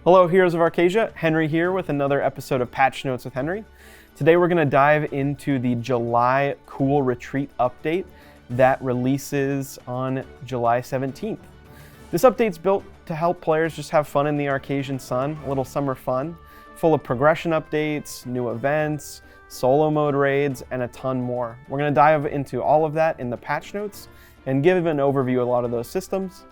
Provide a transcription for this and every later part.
Hello, Heroes of Arcasia. Henry here with another episode of Patch Notes with Henry. Today we're going to dive into the July Cool Retreat update that releases on July 17th. This update's built to help players just have fun in the Arcasian sun, a little summer fun, full of progression updates, new events, solo mode raids, and a ton more. We're going to dive into all of that in the patch notes and give an overview of a lot of those systems.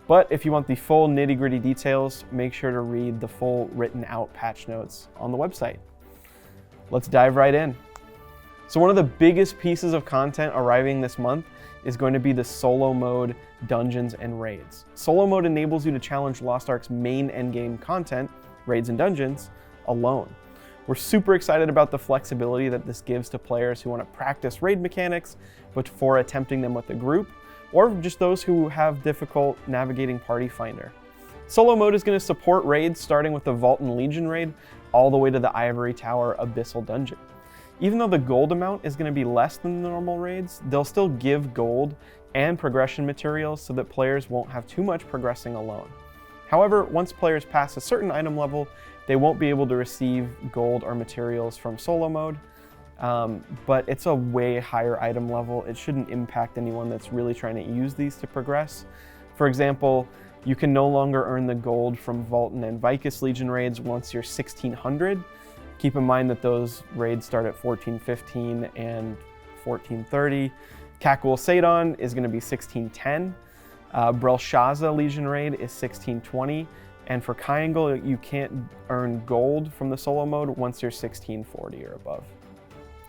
But if you want the full nitty-gritty details, make sure to read the full written out patch notes on the website. Let's dive right in. So one of the biggest pieces of content arriving this month is going to be the solo mode dungeons and raids. Solo mode enables you to challenge Lost Ark's main endgame content, raids and dungeons, alone. We're super excited about the flexibility that this gives to players who want to practice raid mechanics before attempting them with a group, or just those who have difficult navigating Party Finder. Solo mode is going to support raids starting with the Vault and Legion raid all the way to the Ivory Tower Abyssal Dungeon. Even though the gold amount is going to be less than the normal raids, they'll still give gold and progression materials so that players won't have too much progressing alone. However, once players pass a certain item level, they won't be able to receive gold or materials from solo mode. But it's a way higher item level. It shouldn't impact anyone that's really trying to use these to progress. For example, you can no longer earn the gold from Vaulton and Vicus Legion raids once you're 1600. Keep in mind that those raids start at 1415 and 1430. Kakul Sadon is going to be 1610. Brelshaza Legion raid is 1620. And for Kyangle, you can't earn gold from the solo mode once you're 1640 or above.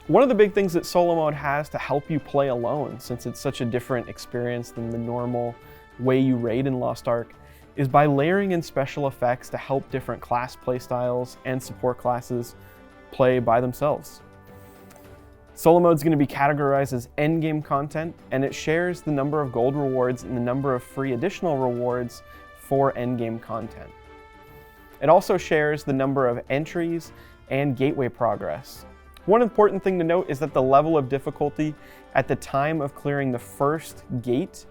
One of the big things that solo mode has to help you play alone, since it's such a different experience than the normal way you raid in Lost Ark, is by layering in special effects to help different class playstyles and support classes play by themselves. Solo mode is going to be categorized as endgame content, and it shares the number of gold rewards and the number of free additional rewards for endgame content. It also shares the number of entries and gateway progress. One important thing to note is that the level of difficulty at the time of clearing the first gate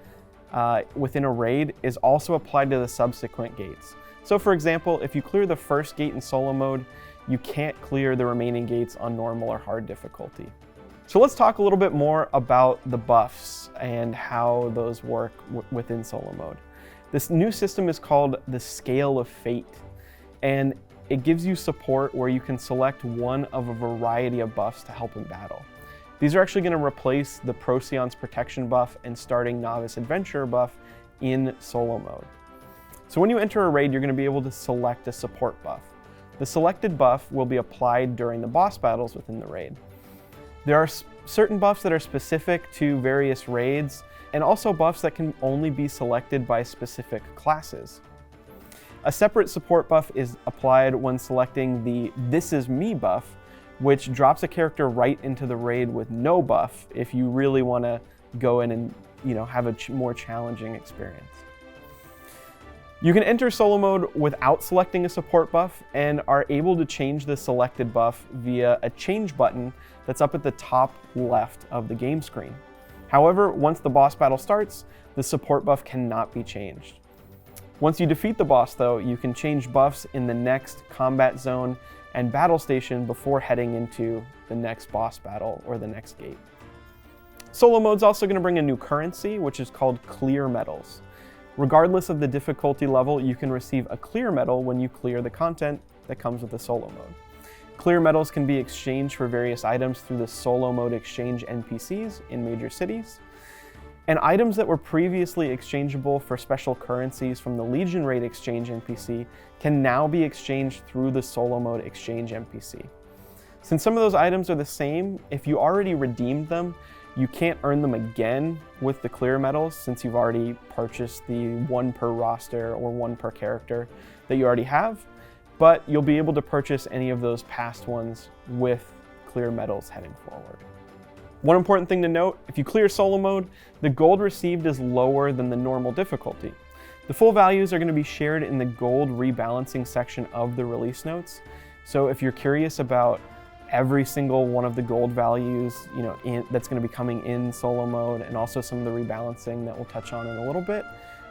within a raid is also applied to the subsequent gates. So for example, if you clear the first gate in solo mode, you can't clear the remaining gates on normal or hard difficulty. So let's talk a little bit more about the buffs and how those work within solo mode. This new system is called the Scale of Fate, and it gives you support where you can select one of a variety of buffs to help in battle. These are actually going to replace the Procyon's Protection buff and Starting Novice Adventurer buff in solo mode. So when you enter a raid, you're going to be able to select a support buff. The selected buff will be applied during the boss battles within the raid. There are certain buffs that are specific to various raids, and also buffs that can only be selected by specific classes. A separate support buff is applied when selecting the This Is Me buff, which drops a character right into the raid with no buff if you really want to go in and have a more challenging experience. You can enter solo mode without selecting a support buff and are able to change the selected buff via a change button that's up at the top left of the game screen. However, once the boss battle starts, the support buff cannot be changed. Once you defeat the boss though, you can change buffs in the next combat zone and battle station before heading into the next boss battle or the next gate. Solo mode's also going to bring a new currency, which is called Clear Medals. Regardless of the difficulty level, you can receive a Clear Medal when you clear the content that comes with the solo mode. Clear Medals can be exchanged for various items through the solo mode exchange NPCs in major cities. And items that were previously exchangeable for special currencies from the Legion Raid Exchange NPC can now be exchanged through the solo mode exchange NPC. Since some of those items are the same, if you already redeemed them, you can't earn them again with the clear medals since you've already purchased the one per roster or one per character that you already have, but you'll be able to purchase any of those past ones with clear medals heading forward. One important thing to note, if you clear solo mode, the gold received is lower than the normal difficulty. The full values are going to be shared in the gold rebalancing section of the release notes. So if you're curious about every single one of the gold values, that's going to be coming in solo mode, and also some of the rebalancing that we'll touch on in a little bit,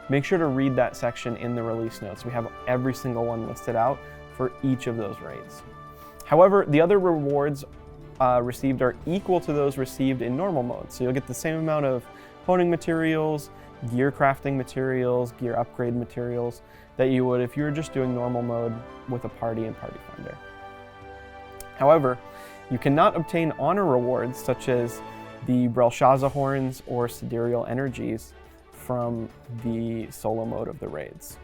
make sure to read that section in the release notes. We have every single one listed out for each of those raids. However, the other rewards received are equal to those received in normal mode. So you'll get the same amount of honing materials, gear crafting materials, gear upgrade materials that you would if you were just doing normal mode with a party and Party Finder. However, you cannot obtain honor rewards such as the Belshazzar horns or sidereal energies from the solo mode of the raids.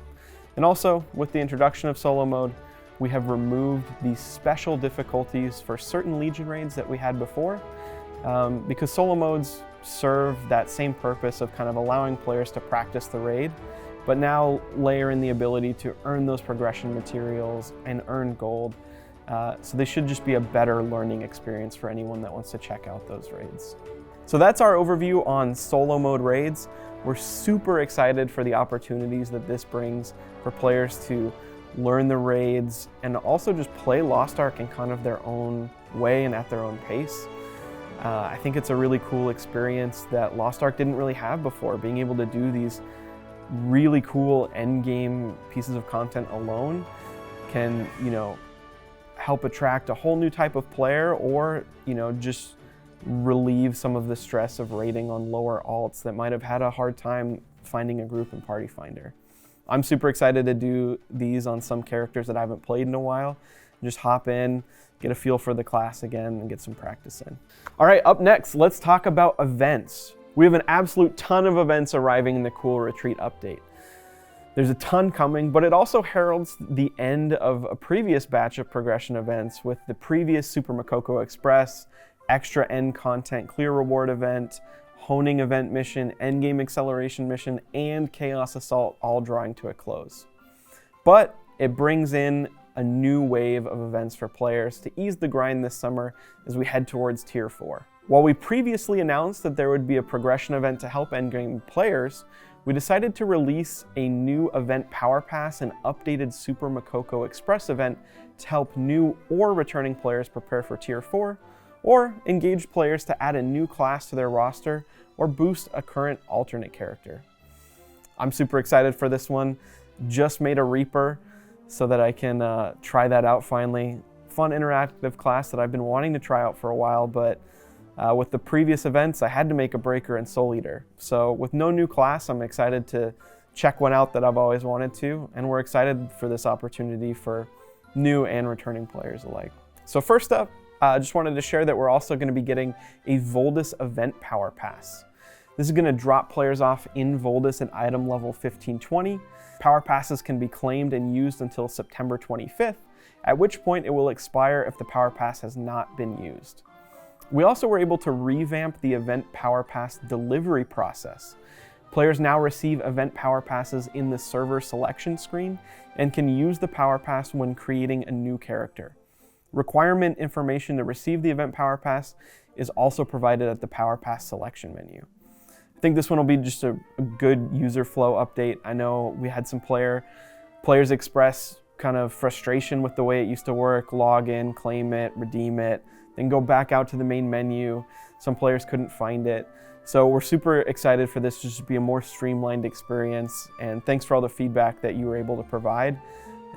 And also, with the introduction of solo mode, we have removed the special difficulties for certain Legion raids that we had before, because solo modes serve that same purpose of kind of allowing players to practice the raid, but now layer in the ability to earn those progression materials and earn gold. So they should just be a better learning experience for anyone that wants to check out those raids. So that's our overview on solo mode raids. We're super excited for the opportunities that this brings for players to learn the raids and also just play Lost Ark in kind of their own way and at their own pace. I think it's a really cool experience that Lost Ark didn't really have before, being able to do these really cool endgame pieces of content alone can, help attract a whole new type of player, or, just relieve some of the stress of raiding on lower alts that might have had a hard time finding a group in Party Finder. I'm super excited to do these on some characters that I haven't played in a while. Just hop in, get a feel for the class again, and get some practice in. All right, up next, let's talk about events. We have an absolute ton of events arriving in the Cool Retreat update. There's a ton coming, but it also heralds the end of a previous batch of progression events with the previous Super Mokoko Express, extra end content clear reward event, honing event mission, endgame acceleration mission, and Chaos Assault all drawing to a close. But it brings in a new wave of events for players to ease the grind this summer as we head towards Tier 4. While we previously announced that there would be a progression event to help endgame players, we decided to release a new event Powerpass and updated Super Mokoko Express event to help new or returning players prepare for Tier 4, or engage players to add a new class to their roster or boost a current alternate character. I'm super excited for this one. Just made a Reaper so that I can try that out finally. Fun interactive class that I've been wanting to try out for a while, but with the previous events, I had to make a Breaker and Soul Eater. So with no new class, I'm excited to check one out that I've always wanted to, and we're excited for this opportunity for new and returning players alike. So first up, I just wanted to share that we're also going to be getting a Voldis event Powerpass. This is going to drop players off in Voldis at item level 1520. Powerpasses can be claimed and used until September 25th, at which point it will expire if the Powerpass has not been used. We also were able to revamp the event Powerpass delivery process. Players now receive event Powerpasses in the server selection screen and can use the Powerpass when creating a new character. Requirement information to receive the event Powerpass is also provided at the Powerpass selection menu. I think this one will be just a good user flow update. I know we had some players express kind of frustration with the way it used to work, log in, claim it, redeem it, then go back out to the main menu. Some players couldn't find it. So we're super excited for this to just be a more streamlined experience, and thanks for all the feedback that you were able to provide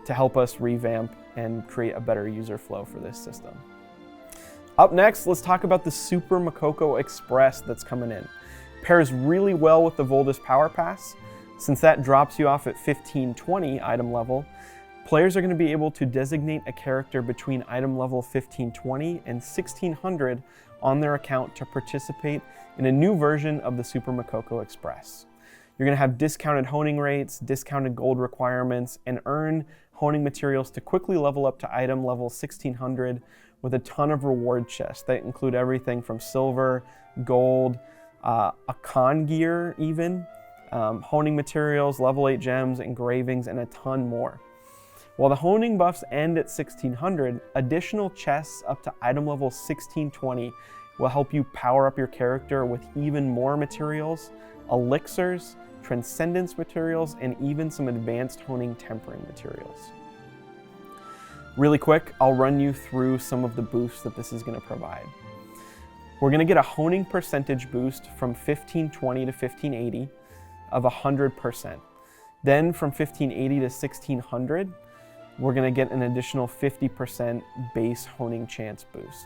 to help us revamp and create a better user flow for this system. Up next, let's talk about the Super Mokoko Express that's coming in. Pairs really well with the Voldis Powerpass. Since that drops you off at 1520 item level, players are going to be able to designate a character between item level 1520 and 1600 on their account to participate in a new version of the Super Mokoko Express. You're going to have discounted honing rates, discounted gold requirements, and earn honing materials to quickly level up to item level 1600 with a ton of reward chests that include everything from silver, gold, a con gear even, honing materials, level 8 gems, engravings, and a ton more. While the honing buffs end at 1600, additional chests up to item level 1620 will help you power up your character with even more materials, elixirs, transcendence materials, and even some advanced honing tempering materials. Really quick, I'll run you through some of the boosts that this is going to provide. We're going to get a honing percentage boost from 1520 to 1580 of 100%. Then from 1580 to 1600, we're going to get an additional 50% base honing chance boost.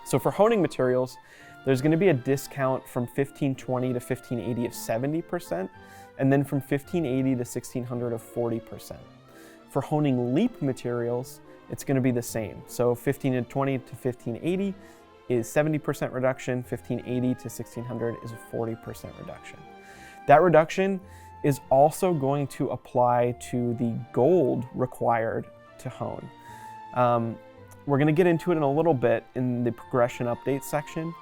So for honing materials, there's going to be a discount from 1520 to 1580 of 70%, and then from 1580 to 1600 of 40%. For honing leap materials, it's going to be the same. So 1520 to 1580 is 70% reduction, 1580 to 1600 is a 40% reduction. That reduction is also going to apply to the gold required to hone. We're going to get into it in a little bit in the progression update section,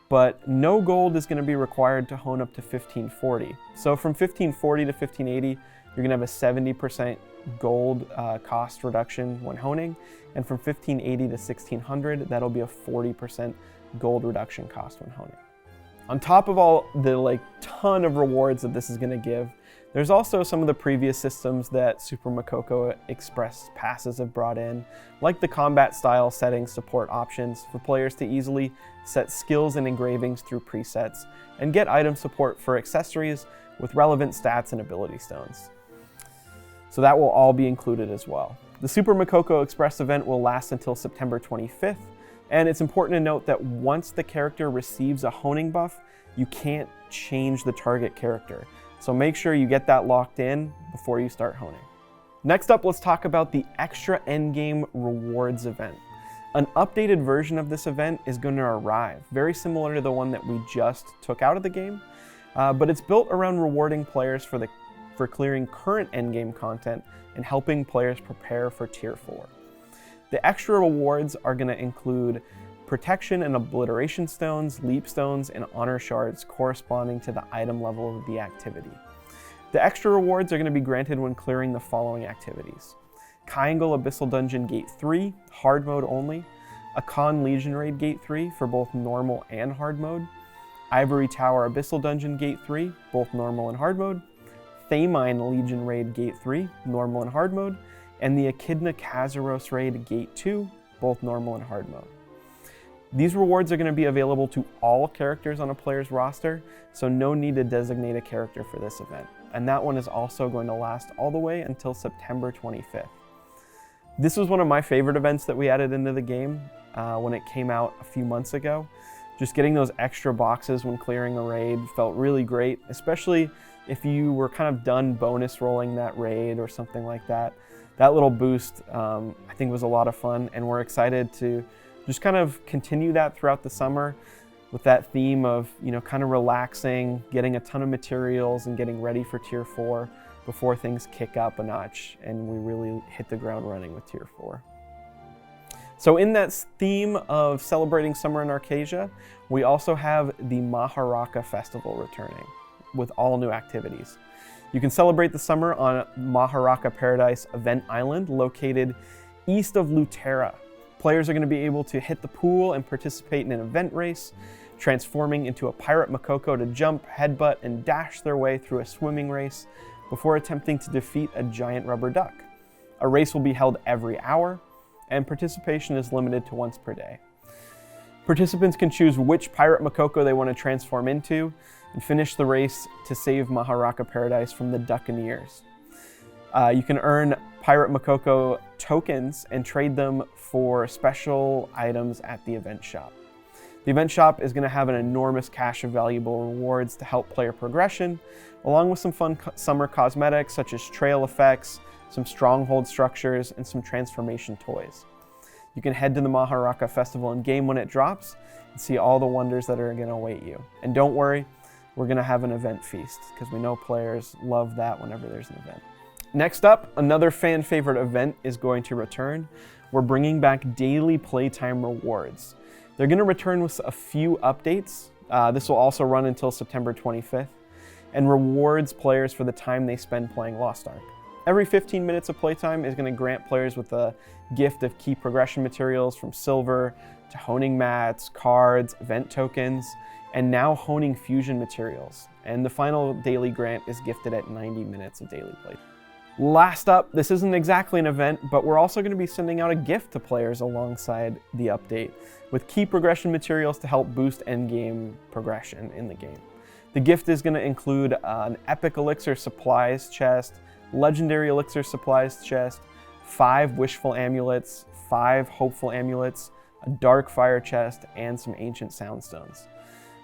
but no gold is going to be required to hone up to 1540. So from 1540 to 1580, you're going to have a 70% gold cost reduction when honing, and from 1580 to 1600, that'll be a 40% gold reduction cost when honing. On top of all the ton of rewards that this is going to give, there's also some of the previous systems that Super Mokoko Express passes have brought in, like the combat style setting support options for players to easily set skills and engravings through presets, and get item support for accessories with relevant stats and ability stones. So that will all be included as well. The Super Mokoko Express event will last until September 25th, and it's important to note that once the character receives a honing buff, you can't change the target character. So make sure you get that locked in before you start honing. Next up, let's talk about the extra endgame rewards event. An updated version of this event is going to arrive, very similar to the one that we just took out of the game, but it's built around rewarding players for clearing current endgame content and helping players prepare for Tier 4. The extra rewards are going to include protection and obliteration stones, leap stones, and honor shards corresponding to the item level of the activity. The extra rewards are going to be granted when clearing the following activities: Triangle Abyssal Dungeon Gate 3, hard mode only, Akan Legion Raid Gate 3 for both normal and hard mode, Ivory Tower Abyssal Dungeon Gate 3, both normal and hard mode, Thamine Legion Raid Gate 3, normal and hard mode, and the Echidna Kazaros Raid Gate 2, both normal and hard mode. These rewards are going to be available to all characters on a player's roster, so no need to designate a character for this event. And that one is also going to last all the way until September 25th. This was one of my favorite events that we added into the game when it came out a few months ago. Just getting those extra boxes when clearing a raid felt really great, especially if you were kind of done bonus rolling that raid or something like that. That little boost I think was a lot of fun, and we're excited to just kind of continue that throughout the summer with that theme of, kind of relaxing, getting a ton of materials and getting ready for Tier 4 before things kick up a notch and we really hit the ground running with Tier 4. So in that theme of celebrating summer in Arcasia, we also have the Maharaka Festival returning with all new activities. You can celebrate the summer on Maharaka Paradise Event Island, located east of Lutera. Players are going to be able to hit the pool and participate in an event race, transforming into a pirate Mokoko to jump, headbutt, and dash their way through a swimming race before attempting to defeat a giant rubber duck. A race will be held every hour, and participation is limited to once per day. Participants can choose which pirate Mokoko they want to transform into and finish the race to save Maharaka Paradise from the Duccaneers. You can earn Pirate Mokoko tokens and trade them for special items at the event shop. The event shop is going to have an enormous cache of valuable rewards to help player progression, along with some fun summer cosmetics such as trail effects, some stronghold structures, and some transformation toys. You can head to the Maharaka Festival in game when it drops and see all the wonders that are going to await you. And don't worry, we're going to have an event feast because we know players love that whenever there's an event. Next up, another fan favorite event is going to return. We're bringing back daily playtime rewards. They're going to return with a few updates. This will also run until September 25th and rewards players for the time they spend playing Lost Ark. Every 15 minutes of playtime is going to grant players with a gift of key progression materials from silver to honing mats, cards, event tokens, and now honing fusion materials. And the final daily grant is gifted at 90 minutes of daily play. Last up, this isn't exactly an event, but we're also going to be sending out a gift to players alongside the update with key progression materials to help boost endgame progression in the game. The gift is going to include an Epic Elixir supplies chest, legendary elixir supplies chest, 5 wishful amulets, 5 hopeful amulets, a dark fire chest, and some ancient soundstones.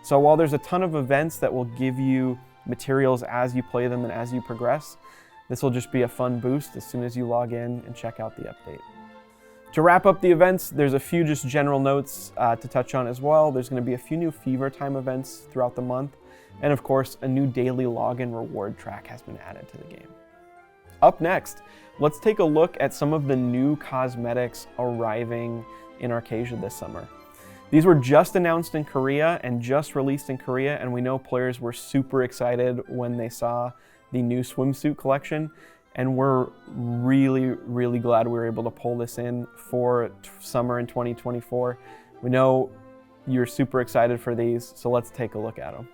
So while there's a ton of events that will give you materials as you play them and as you progress, this will just be a fun boost as soon as you log in and check out the update. To wrap up the events, there's a few just general notes to touch on as well. There's going to be a few new Fever Time events throughout the month, and of course, a new daily login reward track has been added to the game. Up next, let's take a look at some of the new cosmetics arriving in Arcasia this summer. These were just announced in Korea and just released in Korea, and we know players were super excited when they saw the new swimsuit collection. And we're really glad we were able to pull this in for summer in 2024. We know you're super excited for these, so let's take a look at them.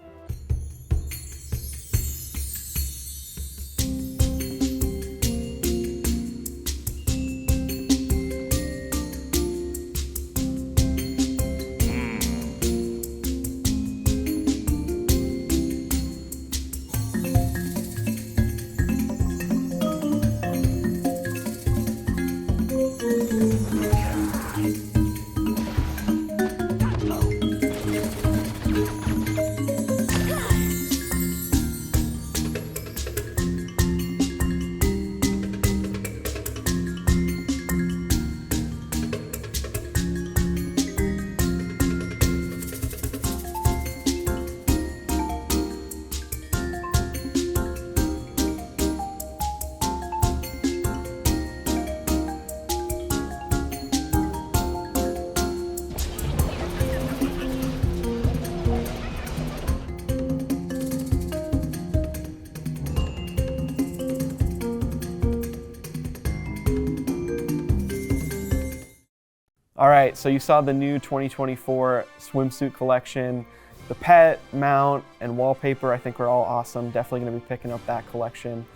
All right, so you saw the new 2024 swimsuit collection. The pet, mount, and wallpaper I think are all awesome. Definitely gonna be picking up that collection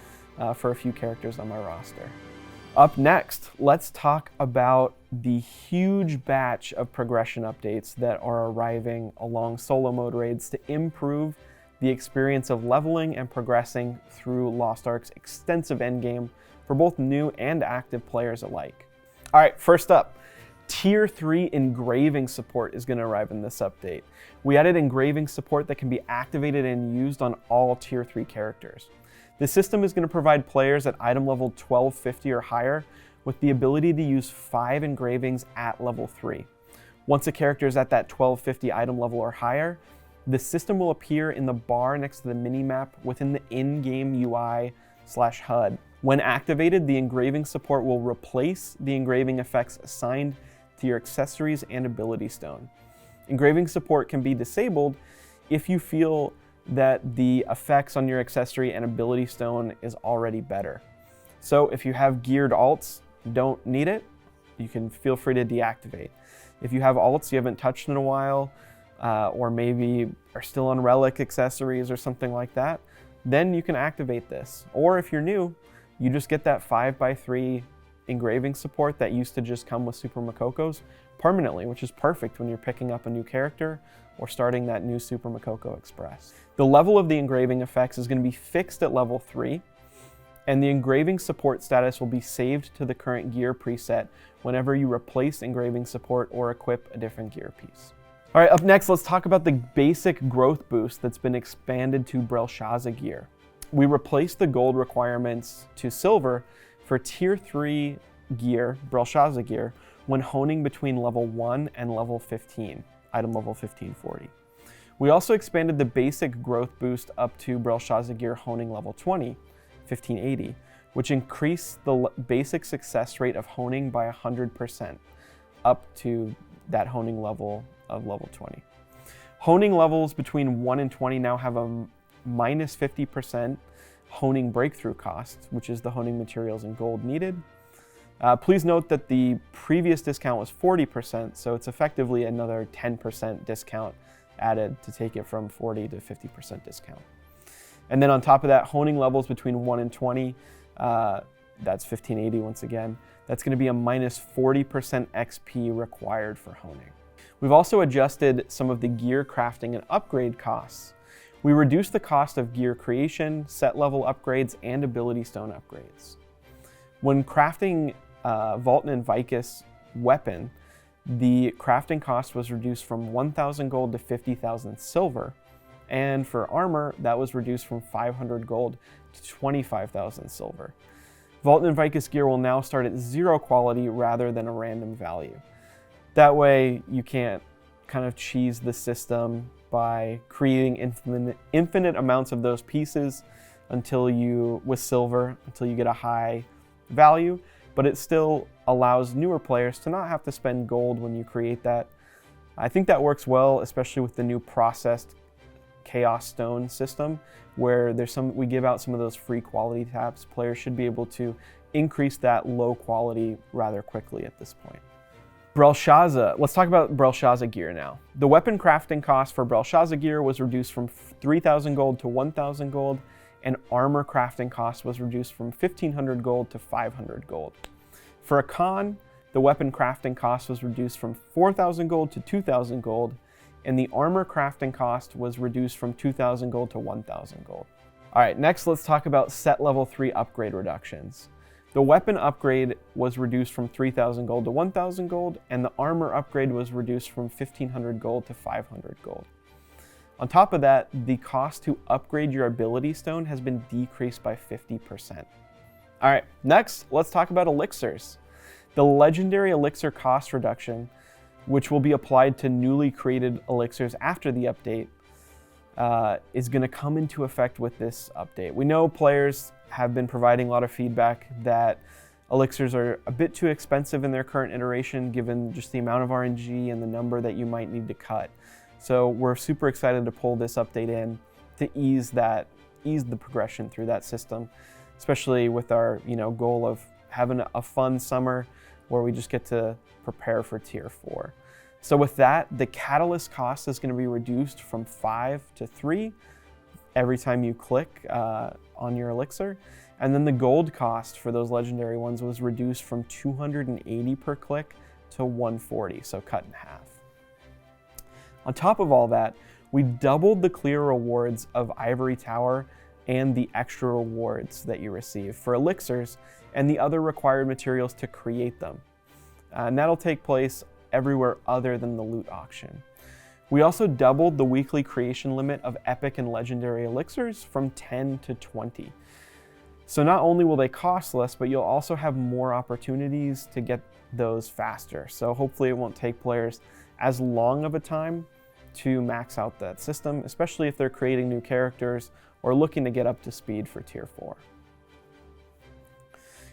for a few characters on my roster. Up next, let's talk about the huge batch of progression updates that are arriving along solo mode raids to improve the experience of leveling and progressing through Lost Ark's extensive endgame for both new and active players alike. All right, first up, Tier 3 engraving support is going to arrive in this update. We added engraving support that can be activated and used on all Tier 3 characters. This system is going to provide players at item level 1250 or higher with the ability to use 5 engravings at level 3. Once a character is at that 1250 item level or higher, the system will appear in the bar next to the minimap within the in-game UI/HUD. When activated, the engraving support will replace the engraving effects assigned to your accessories and ability stone. Engraving support can be disabled if you feel that the effects on your accessory and ability stone is already better. So if you have geared alts, don't need it, you can feel free to deactivate. If you have alts you haven't touched in a while, or maybe are still on relic accessories or something like that, then you can activate this. Or if you're new, you just get that 5x3 engraving support that used to just come with Super Mokokos permanently, which is perfect when you're picking up a new character or starting that new Super Mokoko Express. The level of the engraving effects is going to be fixed at level 3, and the engraving support status will be saved to the current gear preset whenever you replace engraving support or equip a different gear piece. All right, up next, let's talk about the basic growth boost that's been expanded to Brelshaza gear. We replaced the gold requirements to silver for Tier 3 gear, Brelshaza gear, when honing between level 1 and level 15, item level 1540. We also expanded the basic growth boost up to Brelshaza gear honing level 20, 1580, which increased the basic success rate of honing by 100%, up to that honing level of level 20. Honing levels between 1 and 20 now have a minus 50% honing breakthrough cost, which is the honing materials and gold needed. Please note that the previous discount was 40%, so it's effectively another 10% discount added to take it from 40 to 50% discount. And then on top of that, honing levels between 1 and 20, that's 1580 once again, that's going to be a minus 40% XP required for honing. We've also adjusted some of the gear crafting and upgrade costs. We reduced the cost of gear creation, set level upgrades, and ability stone upgrades. When crafting Vulcan and Vicus weapon, the crafting cost was reduced from 1,000 gold to 50,000 silver, and for armor, that was reduced from 500 gold to 25,000 silver. Vulcan and Vicus gear will now start at 0 quality rather than a random value. That way, you can't kind of cheese the system by creating infinite amounts of those pieces with silver until you get a high value, but it still allows newer players to not have to spend gold when you create that. I think that works well, especially with the new processed Chaos Stone system, where we give out some of those free quality tabs. Players should be able to increase that low quality rather quickly at this point. Belshazzar. Let's talk about Belshazzar gear now. The weapon crafting cost for Belshazzar gear was reduced from 3,000 gold to 1,000 gold, and armor crafting cost was reduced from 1,500 gold to 500 gold. For a Khan, the weapon crafting cost was reduced from 4,000 gold to 2,000 gold, and the armor crafting cost was reduced from 2,000 gold to 1,000 gold. All right, next let's talk about set level 3 upgrade reductions. The weapon upgrade was reduced from 3,000 gold to 1,000 gold, and the armor upgrade was reduced from 1,500 gold to 500 gold. On top of that, the cost to upgrade your ability stone has been decreased by 50%. All right, next, let's talk about elixirs. The legendary elixir cost reduction, which will be applied to newly created elixirs after the update, is going to come into effect with this update. We know players have been providing a lot of feedback that elixirs are a bit too expensive in their current iteration, given just the amount of RNG and the number that you might need to cut. So we're super excited to pull this update in to ease the progression through that system, especially with our goal of having a fun summer where we just get to prepare for tier 4. So with that, the catalyst cost is going to be reduced from 5 to 3 every time you click on your elixir. And then the gold cost for those legendary ones was reduced from 280 per click to 140, so cut in half. On top of all that, we doubled the clear rewards of Ivory Tower and the extra rewards that you receive for elixirs and the other required materials to create them. And that'll take place everywhere other than the loot auction. We also doubled the weekly creation limit of epic and legendary elixirs from 10 to 20. So not only will they cost less, but you'll also have more opportunities to get those faster. So hopefully it won't take players as long of a time to max out that system, especially if they're creating new characters or looking to get up to speed for tier 4.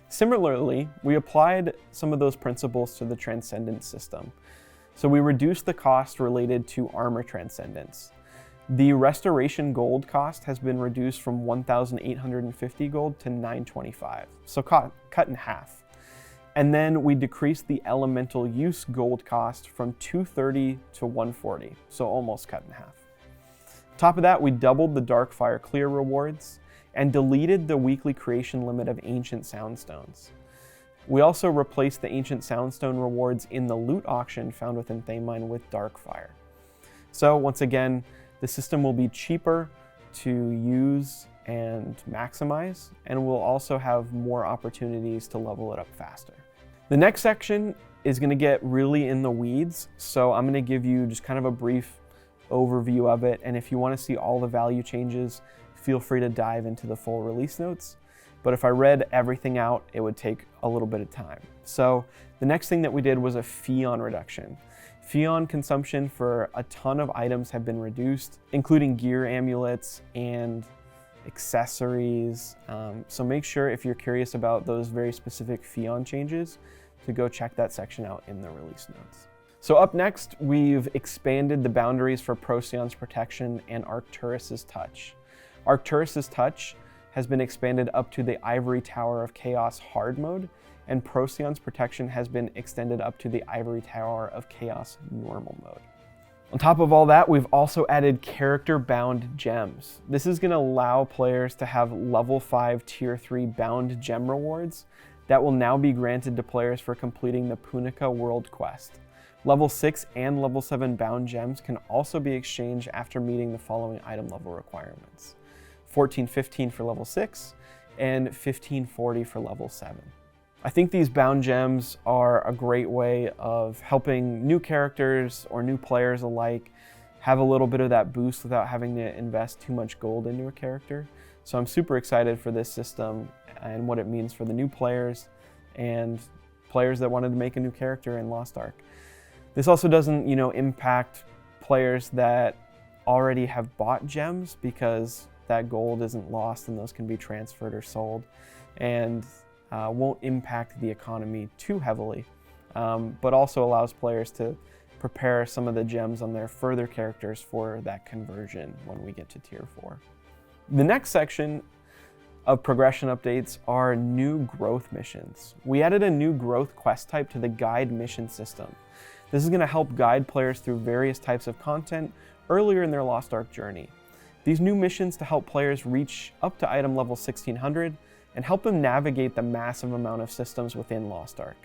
Similarly, we applied some of those principles to the Transcendence system. So we reduced the cost related to armor Transcendence. The restoration gold cost has been reduced from 1,850 gold to 925, so cut in half. And then we decreased the elemental use gold cost from 230 to 140, so almost cut in half. On top of that, we doubled the Darkfire clear rewards and deleted the weekly creation limit of Ancient Soundstones. We also replaced the Ancient Soundstone rewards in the loot auction found within Thamemine with Darkfire. So once again, the system will be cheaper to use and maximize, and we'll also have more opportunities to level it up faster. The next section is going to get really in the weeds, so I'm going to give you just kind of a brief overview of it, and if you want to see all the value changes, feel free to dive into the full release notes. But if I read everything out, it would take a little bit of time. So the next thing that we did was a Pheon reduction. Pheon consumption for a ton of items have been reduced, including gear amulets and accessories. So make sure, if you're curious about those very specific Pheon changes, to go check that section out in the release notes. So up next, we've expanded the boundaries for Procyon's Protection and Arcturus's Touch. Arcturus's Touch has been expanded up to the Ivory Tower of Chaos hard mode, and Procyon's Protection has been extended up to the Ivory Tower of Chaos normal mode. On top of all that, we've also added character-bound gems. This is going to allow players to have level 5 tier 3 bound gem rewards that will now be granted to players for completing the Punica World Quest. Level 6 and level 7 bound gems can also be exchanged after meeting the following item level requirements: 1415 for level 6 and 1540 for level 7. I think these bound gems are a great way of helping new characters or new players alike have a little bit of that boost without having to invest too much gold into a character. So I'm super excited for this system and what it means for the new players and players that wanted to make a new character in Lost Ark. This also doesn't, impact players that already have bought gems, because that gold isn't lost and those can be transferred or sold, and won't impact the economy too heavily, but also allows players to prepare some of the gems on their further characters for that conversion when we get to tier 4. The next section of progression updates are new growth missions. We added a new growth quest type to the guide mission system. This is going to help guide players through various types of content earlier in their Lost Ark journey. These new missions to help players reach up to item level 1600 and help them navigate the massive amount of systems within Lost Ark.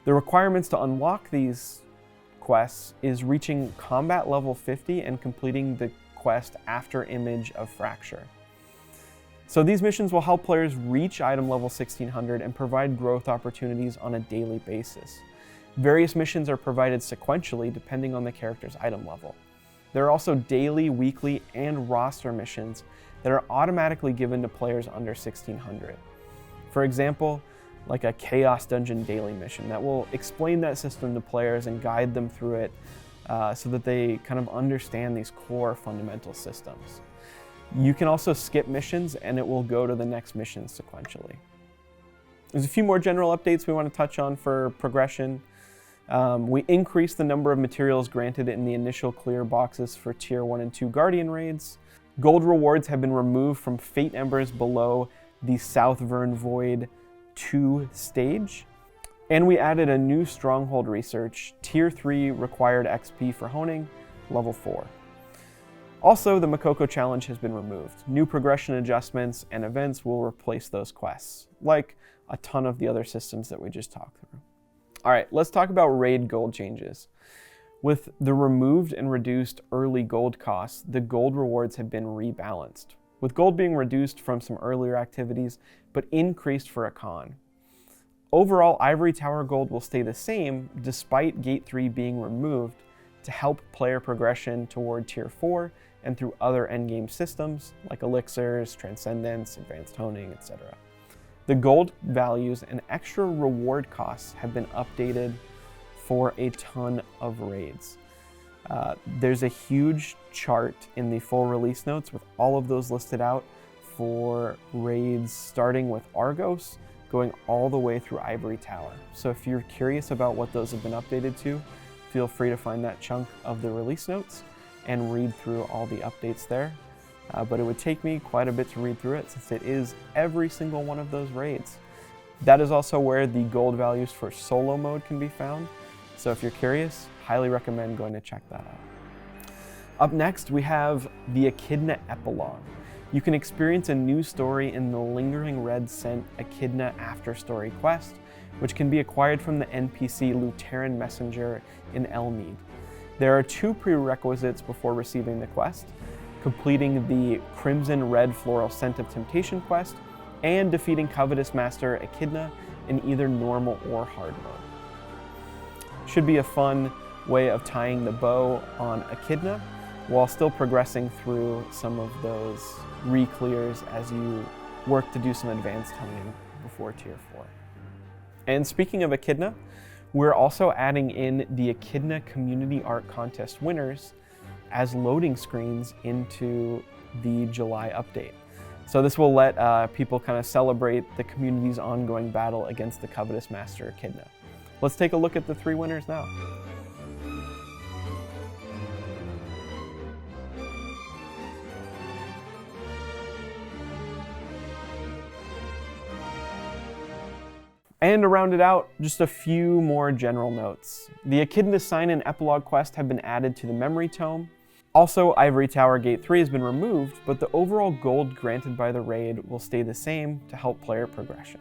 The requirements to unlock these quests is reaching combat level 50 and completing the quest After Image of Fracture. So these missions will help players reach item level 1600 and provide growth opportunities on a daily basis. Various missions are provided sequentially depending on the character's item level. There are also daily, weekly, and roster missions that are automatically given to players under 1600. For example, like a Chaos Dungeon daily mission that will explain that system to players and guide them through it so that they kind of understand these core fundamental systems. You can also skip missions and it will go to the next mission sequentially. There's a few more general updates we want to touch on for progression. We increased the number of materials granted in the initial clear boxes for tier 1 and 2 Guardian raids. Gold rewards have been removed from Fate Embers below the South Vern Void 2 stage. And we added a new Stronghold research, tier 3 required XP for honing, level 4. Also, the Mokoko challenge has been removed. New progression adjustments and events will replace those quests, like a ton of the other systems that we just talked through. All right, let's talk about raid gold changes. With the removed and reduced early gold costs, the gold rewards have been rebalanced, with gold being reduced from some earlier activities, but increased for a con. Overall, Ivory Tower gold will stay the same despite Gate 3 being removed to help player progression toward tier 4 and through other endgame systems like elixirs, transcendence, advanced honing, etc. The gold values and extra reward costs have been updated for a ton of raids. There's a huge chart in the full release notes with all of those listed out for raids starting with Argos, going all the way through Ivory Tower. So if you're curious about what those have been updated to, feel free to find that chunk of the release notes and read through all the updates there. But it would take me quite a bit to read through it since it is every single one of those raids. That is also where the gold values for solo mode can be found. So if you're curious, highly recommend going to check that out. Up next, we have the Echidna Epilogue. You can experience a new story in the Lingering Red Scent Echidna After Story quest, which can be acquired from the NPC Luteran Messenger in Elmead. There are 2 prerequisites before receiving the quest: completing the Crimson Red Floral Scent of Temptation quest, and defeating Covetous Master Echidna in either normal or hard mode. Should be a fun way of tying the bow on Echidna while still progressing through some of those re-clears as you work to do some advanced honing before tier 4. And speaking of Echidna, we're also adding in the Echidna Community Art Contest winners as loading screens into the July update. So this will let people kind of celebrate the community's ongoing battle against the Covetous Master Echidna. Let's take a look at the 3 winners now. And to round it out, just a few more general notes. The Echidna Sign and Epilogue quest have been added to the Memory Tome. Also, Ivory Tower Gate 3 has been removed, but the overall gold granted by the raid will stay the same to help player progression.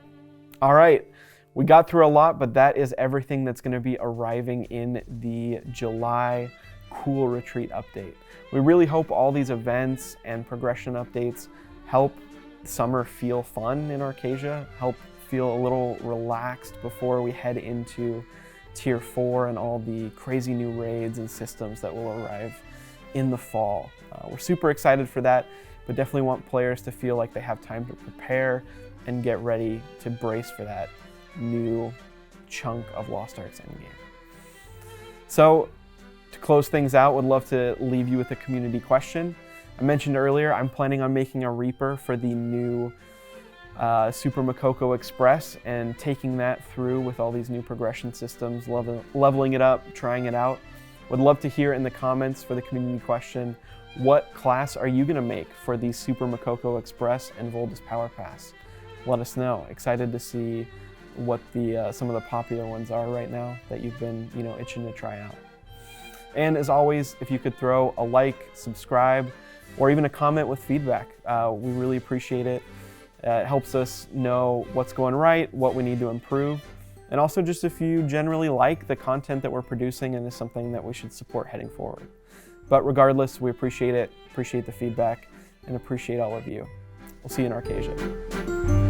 All right, We got through a lot, but that is everything that's going to be arriving in the July Cool Retreat update. We really hope all these events and progression updates help summer feel fun in Arcasia, help feel a little relaxed before we head into Tier 4 and all the crazy new raids and systems that will arrive in the fall. We're super excited for that, but definitely want players to feel like they have time to prepare and get ready to brace for that new chunk of Lost Arks endgame. So to close things out, would love to leave you with a community question. I mentioned earlier, I'm planning on making a Reaper for the new Super Mokoko Express and taking that through with all these new progression systems, leveling it up, trying it out. Would love to hear in the comments for the community question, what class are you gonna make for the Super Mokoko Express and Voldis Powerpass? Let us know. Excited to see what the some of the popular ones are right now that you've been itching to try out. And as always, if you could throw a like, subscribe, or even a comment with feedback, we really appreciate it. It helps us know what's going right, what we need to improve, and also just if you generally like the content that we're producing and is something that we should support heading forward. But regardless, we appreciate it, appreciate the feedback, and appreciate all of you. We'll see you in Arcasia.